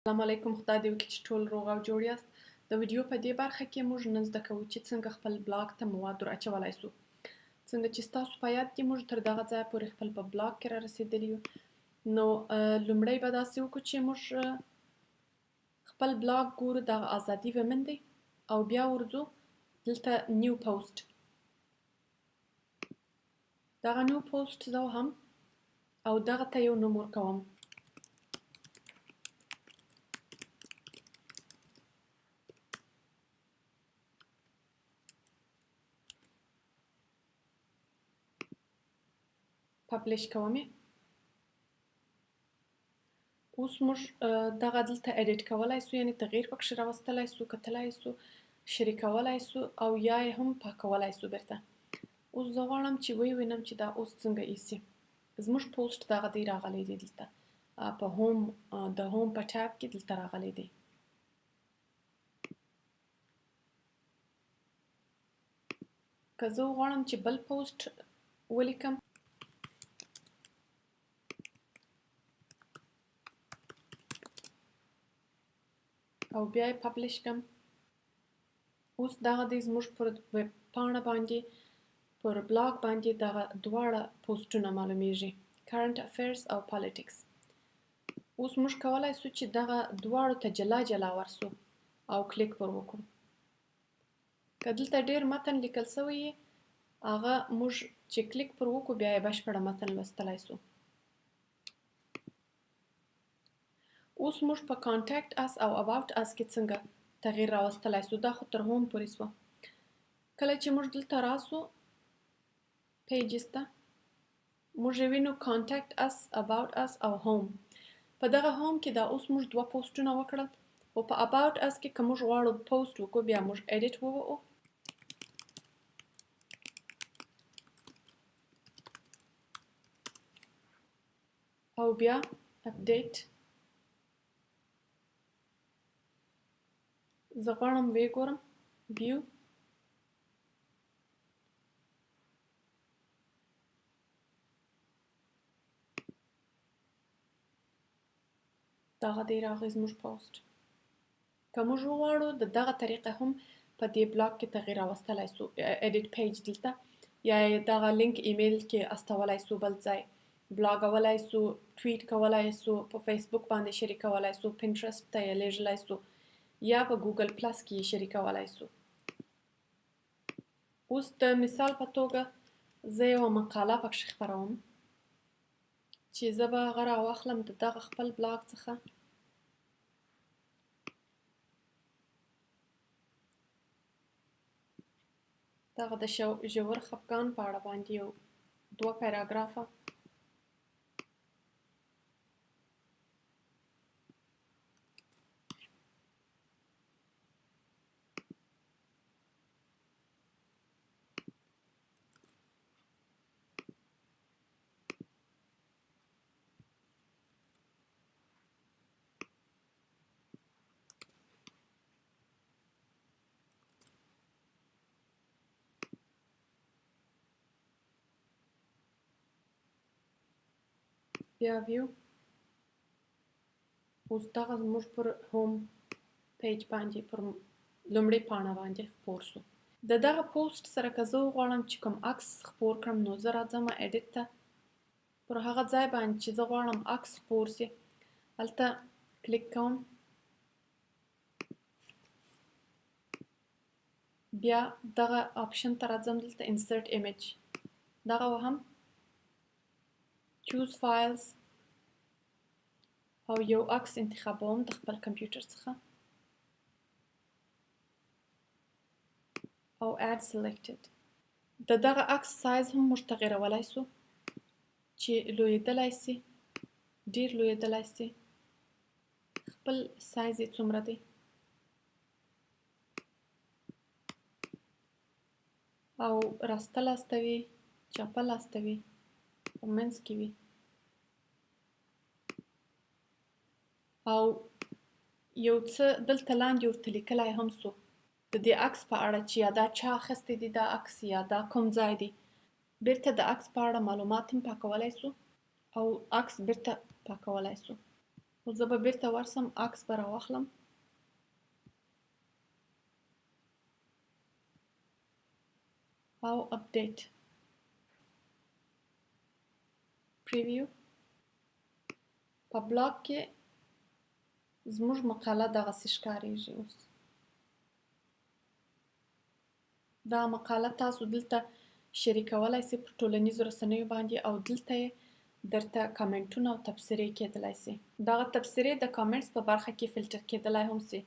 السلام علیکم. خدای دې وکړي چې ټول روغ او جوړ یاست. د ویډیو په دې برخه کې موږ نن زده کوو چې څنګه خپل بلاګ ته مواد ور اچولی سو. څنګه چې ستاسو په یاد دي موږ تر دغه ځایه پورې خپل په بلاګ کې را رسېدلي یو. نو لومړی به داسې وکړو چې موږ خپل بلاګ ګورو، دغه ازادي ومن دی او بیا ورځو دلته نیو پوسټ. دغه نیو پوسټ زه وهم او دغه ته یو نوم ورکوم. پبلش کوم یې. اوس موږ دغه دلته اډیټ کولی سو، یعنې تغییر پکښې راوستلی سو، کتلی سو، شریکولی سو او یا یې هم پاکولی سو بیرته. اوس زه غواړم چې ووینم چې دا اوس څنګه ایسي. زموږ پوسټ دغه دی راغلی دی دلته په هوم، د هوم په ټیب کې دلته راغلی دی. که زه وغواړم چې بل پوسټ ولیکم او بیا یې پبلش کړم، اوس دغه دی زموږ پر ویب پاڼه باندې، پر بلاګ باندې دغه دواړه پوسټونه معلومیږي، کرنټ افیرز او پالیټکس. اوس موږ کولی سو چې دغه دواړو ته جلا جلا ورسو او کلیک پر وکړو. که دلته ډیر متن لیکل سوی وي هغه موږ چې کلیک پر وکړو بیا یې بشپړه متن لوستلی سو. اوس موږ په کانټیکټ اس او اباوټ اس کې څنګه تغییر راوستلی سو. دا خو تر هوم پورې سوه. کله چې موږ دلته راسو پیجز ته موږ یې وینو کانټیکټ اس، اباوټ اس او هوم. په دغه هوم کې دا اوس موږ دوه پوسټونه وکړل او په اباوټ اس کې که موږ غواړو پوسټ وکړو بیا موږ ایډیټ ووهو او بیا اپډیټ. زه غواړم ویې ګورم ویو. دغه دی راغی زموږ پوسټ. که موږ وغواړو د دغه طریقه هم په دې بلاګ کې تغییر راوستلی سو. ایډیټ پیج دلته یا یې دغه لینک ایمیل کې استولی سو، بل ځای بلاګولی سو، ټویټ کولی سو، په فیسبوک باندې شریکولی سو، پینټرسټ ته یې لیږلی سو یا په ګوګل پلس کې یې شریکولی سو. اوس د مثال په توګه زه یوه مقاله پکښې خپروم چې زه به هغه راواخلم د دغه خپل بلاګ څخه. دغه د ژور خفګان په اړه باندې یو دوه پیراګرافه. بیا ویو. اوس دغه زموږ پر هوم پیج باندې پر لومړۍ پاڼه باندې خپور سو. د دغه پوسټ سره که زه وغواړم چې کوم عکس خپور کړم نو زه راځمه ایډیټ ته، پر هغه ځای باندې چې زه غواړم عکس خپور سي هلته کلیک کوم. بیا دغه آپشن ته راځم، دلته انسرټ ایمیج دغه وهم، چوز فایلز او یو عکس انتخابوم د خپل کمپیوټر څخه او add selected. د دغه عکس سایز هم موږ تغییرولی سو چې لویدلی سي، ډیر لویدلی سي، خپل سایز یې څومره دی او راسته لاسته وي، چپه لاسته وي، په منځ کې وي او یو څه دلته لاندې ورته لیکلی هم سو د دې عکس په اړه چې یا دا چا اخیستی دی دا عکس یا دا کوم ځای دی. بیرته د عکس په اړه معلومات هم پاکولی سو او عکس بیرته پاکولی سو. خو زه به بیرته ورسم، عکس به راواخلم. او اپډیټ پریویو. په بلاګ کې زموږ مقاله دغسې ښکارېږي اوس. دا مقاله تاسو دلته شریکولی سئ په ټولنیزو رسنیو باندې او دلته یې درته کامنټونه او تبصرې کیدلی سي. دغه تبصرې د کامنټس په برخه کې فلټر کیدلی هم سي.